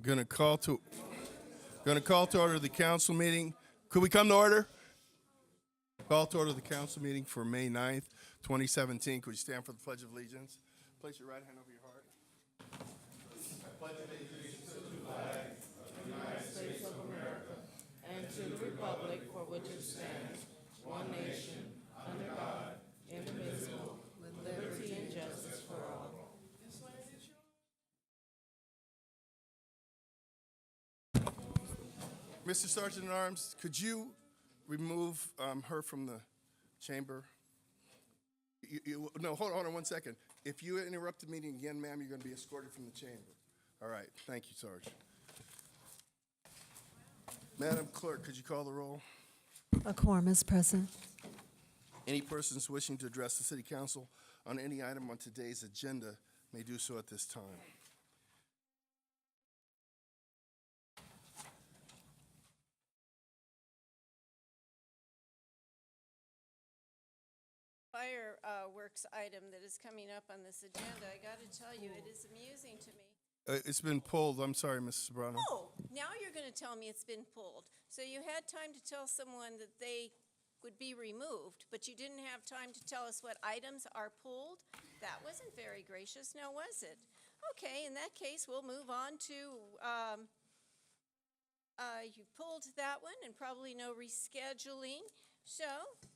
Going to call to order the council meeting. Could we come to order? Call to order the council meeting for May 9th, 2017. Could you stand for the Pledge of Allegiance? Place your right hand over your heart. I pledge allegiance to the flag of the United States of America and to the republic for which it stands, one nation, under God, indivisible, with liberty and justice for all. Mr. Sergeant at Arms, could you remove her from the chamber? No, hold on 1 second. If you interrupt the meeting again, ma'am, you're going to be escorted from the chamber. All right. Thank you, Sarge. Madam Clerk, could you call the roll? A quorum is present. Any persons wishing to address the City Council on any item on today's agenda may do so at this time. Fireworks item that is coming up on this agenda, I got to tell you, it is amusing to me. It's been pulled. I'm sorry, Mrs. Sobrano. Oh, now you're going to tell me it's been pulled. So you had time to tell someone that they would be removed, but you didn't have time to tell us what items are pulled? That wasn't very gracious, now was it? Okay, in that case, we'll move on to, you pulled that one and probably no rescheduling. So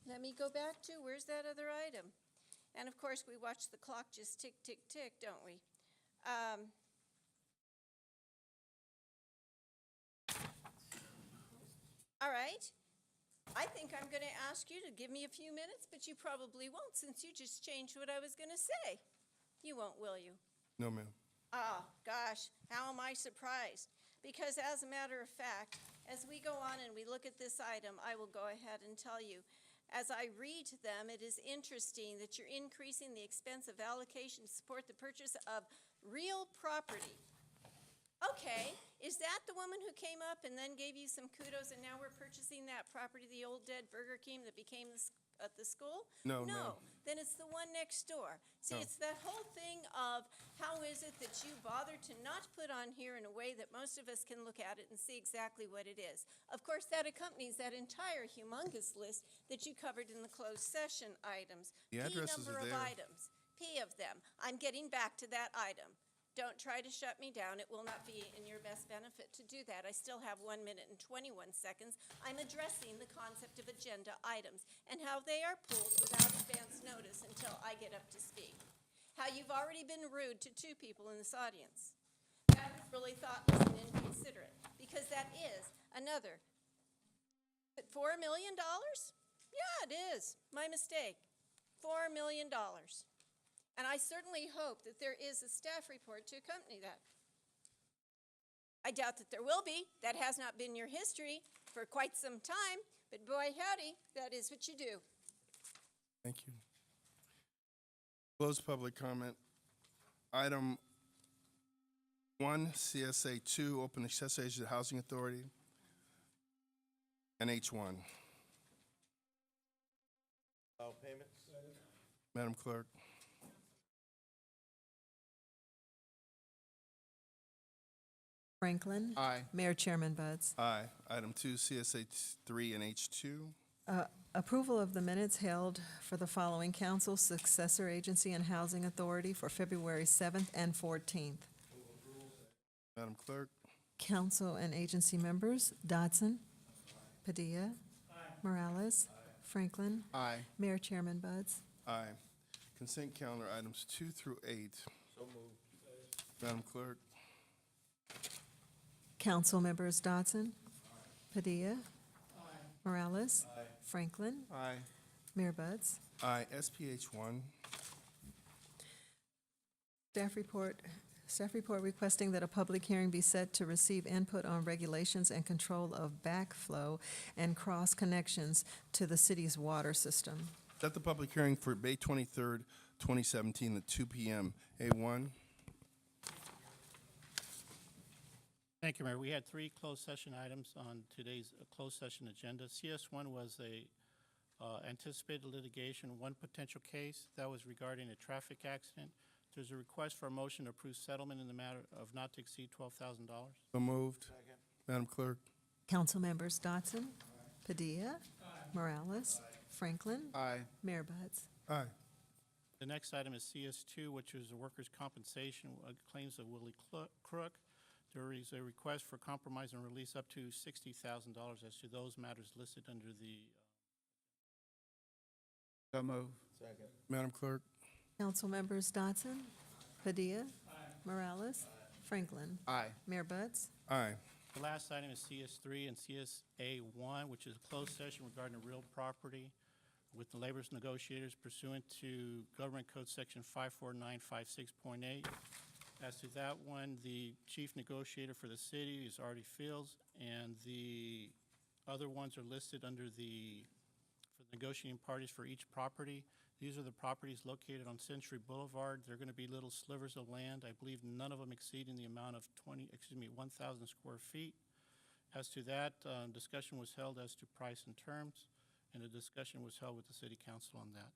let me go back to, where's that other item? And of course, we watch the clock just tick, tick, tick, don't we? All right. I think I'm going to ask you to give me a few minutes, but you probably won't since you just changed what I was going to say. You won't, will you? No, ma'am. Oh, gosh, how am I surprised? Because as a matter of fact, as we go on and we look at this item, I will go ahead and tell you, as I read them, it is interesting that you're increasing the expense of allocation to support the purchase of real property. Okay, is that the woman who came up and then gave you some kudos and now we're purchasing that property, the old dead Burger King that became at the school? No, no. Then it's the one next door. See, No. it's that whole thing of how is it that you bother to not put on here in a way that most of us can look at it and see exactly what it is. Of course, that accompanies that entire humongous list that you covered in the closed session items. The addresses number are of there. items, P of them. I'm getting back to that item. Don't try to shut me down. It will not be in your best benefit to do that. I still have 1 minute and 21 seconds. I'm addressing the concept of agenda items and how they are pulled without advance notice until I get up to speak. How you've already been rude to two people in this audience. That is really thoughtless and inconsiderate because that is another. But $4 million? Yeah, it is. My mistake. $4 million. And I certainly hope that there is a staff report to accompany that. I doubt that there will be. That has not been your history for quite some time, but boy howdy, that is what you do. Thank you. Close public comment. Item 1, CSA 2, Open Accessibility Housing Authority, and H1. Allow payments. Madam Clerk. Franklin. Aye. Mayor Chairman Buds. Aye. Item 2, CSA 3 and H2. Approval of the minutes held for the following council, successor agency and housing authority for February 7th and 14th. Madam Clerk. Council and agency members, Dodson. Padilla. Morales. Franklin. Aye. Mayor Chairman Buds. Aye. Consent calendar items 2 through 8. So moved. Madam Clerk. Council members, Dodson. Padilla. Morales. Franklin. Aye. Mayor Buds. Aye. SPH 1. Staff report requesting that a public hearing be set to receive input on regulations and control of backflow and cross connections to the city's water system. Set the public hearing for May 23rd, 2017 at 2 p.m. A1. Thank you, Mayor. We had 3 closed session items on today's closed session agenda. CS1 was a anticipated litigation, 1 potential case. That was regarding a traffic accident There's a request for a motion to approve settlement in the matter of not to exceed $12,000. So moved. Second. Madam Clerk? Council members Dotson. Padilla. Morales. Franklin. Aye. Mayor Buds. Aye. The next item is CS2, which is the workers' compensation claims of Willie Crook. There is a request for compromise and release up to $60,000 as to those matters listed under the So move. Second. Madam Clerk? Council members Dotson. Padilla. Morales. Franklin. Aye. Mayor Buds. Aye. The last item is CS3 and CSA1, which is a closed session regarding real property with the labor negotiators pursuant to Government Code Section 54956.8. As to that one, the chief negotiator for the city is Artie Fields, and the other ones are listed under for the negotiating parties for each property. These are the properties located on Century Boulevard. They're going to be little slivers of land. I believe none of them exceeding the amount of 1,000 square feet. As to that, discussion was held as to price and terms, and a discussion was held with the city council on that.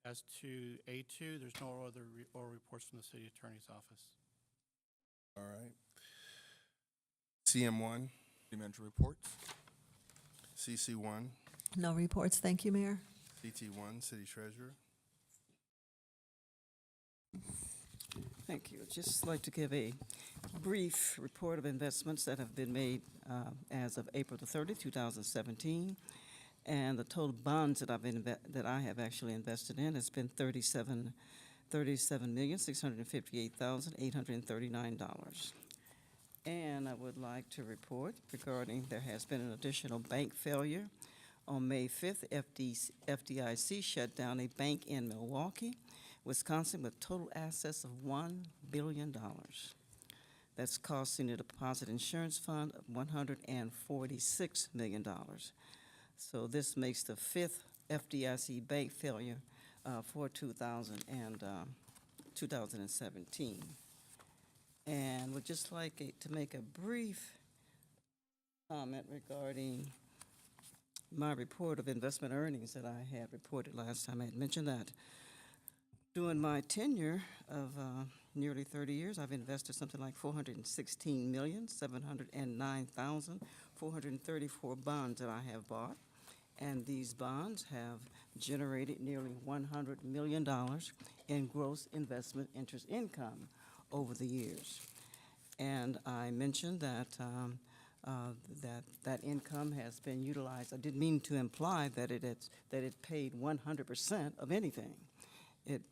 As to A2, there's no other oral reports from the city attorney's office. All right. CM1, City manager reports. CC1, No reports, thank you, Mayor. CT1, City Treasurer. Thank you. Just like to give a brief report of investments that have been made as of April the 30th, 2017. And the total bonds that I have actually invested in has been $37,658,839. And I would like to report regarding there has been an additional bank failure. On May 5th, FDIC shut down a bank in Milwaukee, Wisconsin, with total assets of $1 billion. That's costing the deposit insurance fund of $146 million. So this makes the fifth FDIC bank failure for 2017. And would just like to make a brief comment regarding my report of investment earnings that I had reported last time. I had mentioned that during my tenure of nearly 30 years, I've invested something like $416,709,434 bonds that I have bought. And these bonds have generated nearly $100 million in gross investment interest income over the years. And I mentioned that that income has been utilized. I didn't mean to imply that it paid 100% of anything. It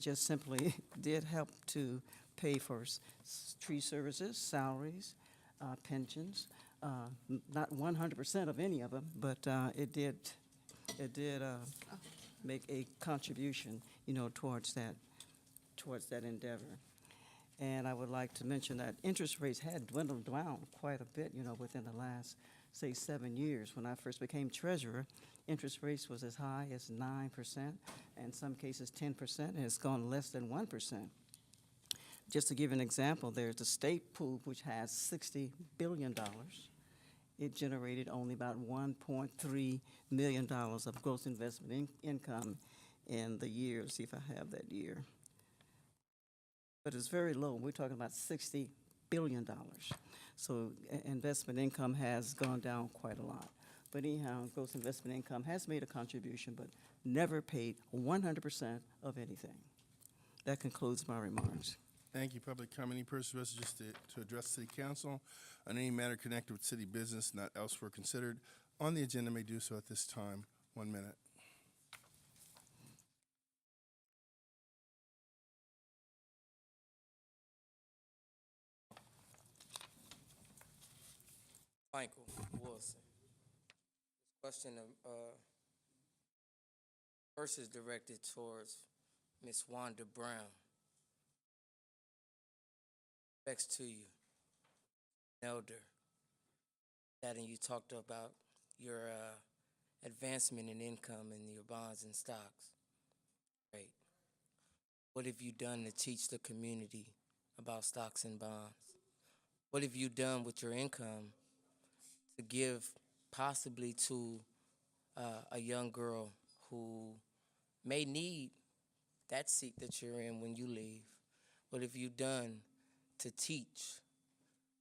just simply did help to pay for tree services, salaries, pensions. Not 100% of any of them, but it did make a contribution, towards that endeavor. And I would like to mention that interest rates had dwindled down quite a bit, within the last, say, 7 years. When I first became treasurer, interest rates was as high as 9%, and in some cases 10%, and it's gone less than 1%. Just to give an example, there's the state pool, which has $60 billion. It generated only about $1.3 million of gross investment income in the year. Let's see if I have that year. But it's very low. We're talking about $60 billion. So investment income has gone down quite a lot. But anyhow, gross investment income has made a contribution, but never paid 100% of anything. That concludes my remarks. Thank you. Public comment. Any person who wishes to address City Council on any matter connected with city business not elsewhere considered on the agenda may do so at this time. 1 minute. Michael Wilson. This question first is directed towards Miss Wanda Brown. Next to you, Elder. That and you talked about your advancement in income in your bonds and stocks. Great. What have you done to teach the community about stocks and bonds? What have you done with your income to give possibly to a young girl who may need that seat that you're in when you leave? What have you done to teach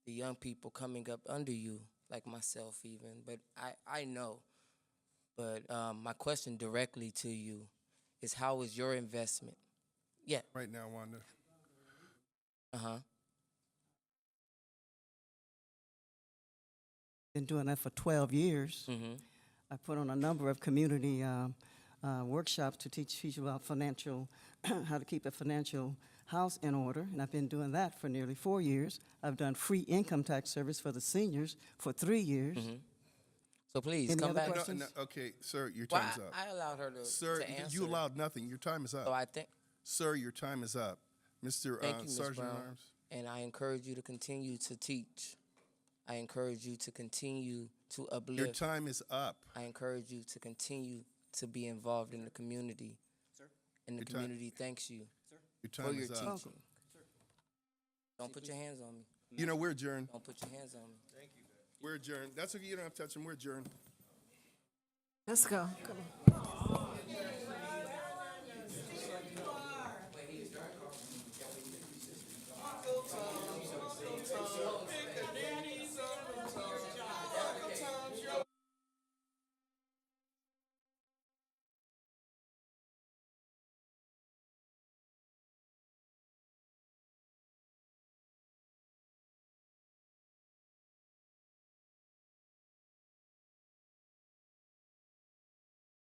the young people coming up under you, like myself even? But I know. But my question directly to you is, how is your investment? Yeah. Right now, Wanda. Uh-huh. Been doing that for 12 years. Mm-hmm. I put on a number of community workshops to teach people about financial, how to keep a financial house in order, and I've been doing that for nearly 4 years. I've done free income tax service for the seniors for 3 years. Mm-hmm. So please Any come other back. questions? Okay, sir, your Well, time's up. I allowed her to, Sir, to answer. you allowed nothing. Your time is up. So I think, Sir, your time is up. Mr. thank you, Ms. Sergeant Brown. at Arms. And I encourage you to continue to teach. I encourage you to continue to Your uplift. time is up. I encourage you to continue to be involved in the community. Sir? And the Your time- community thanks you Your for time your is up. teaching. Don't put your hands on me. You know, we're adjourned. Don't put your hands on me. We're adjourned. That's okay. You don't have to touch them. We're adjourned. Let's go. Come on.